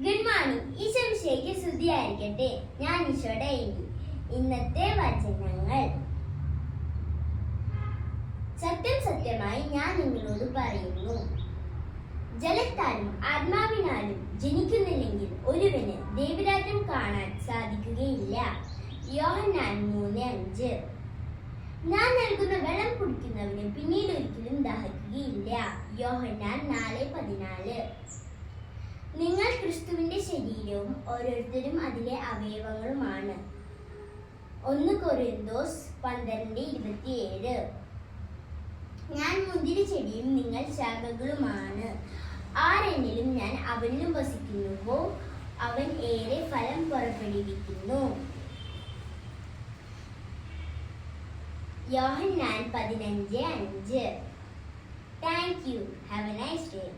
Good morning. Isho മിശിഹായ്ക്ക് സ്തുതിയായിരിക്കട്ടെ. ഞാൻ ഈശോയുടെ ഏലി. ഇന്നത്തെ വചനങ്ങൾ. സത്യം സത്യമായി ഞാൻ നിങ്ങളോട് പറയുന്നു, ജലത്താലും ആത്മാവിനാലും ജനിക്കുന്നില്ലെങ്കിൽ ഒരുവന് ദൈവരാജ്യം കാണാൻ സാധിക്കുകയില്ല. യോഹന്നാൻ 3:5. ഞാൻ നൽകുന്ന വെള്ളം കുടിക്കുന്നവന് പിന്നീട് ഒരിക്കലും ദാഹിക്കുകയില്ല. യോഹന്നാൻ 4:14. നിങ്ങൾ ക്രിസ്തുവിന്റെ ശരീരവും ഓരോരുത്തരും അതിലെ അവയവങ്ങളുമാണ്. 1 കൊരിന്തോസ് 12:27. ഞാൻ മുന്തിരി ചെടിയും നിങ്ങൾ ശാഖകളുമാണ്. ആരെന്നിലും ഞാൻ അവനിലും വസിക്കുന്നുവോ അവൻ ഏറെ ഫലം പുറപ്പെടുവിക്കുന്നു. യോഹന്നാൻ 15:5. Thank you. Have a nice day.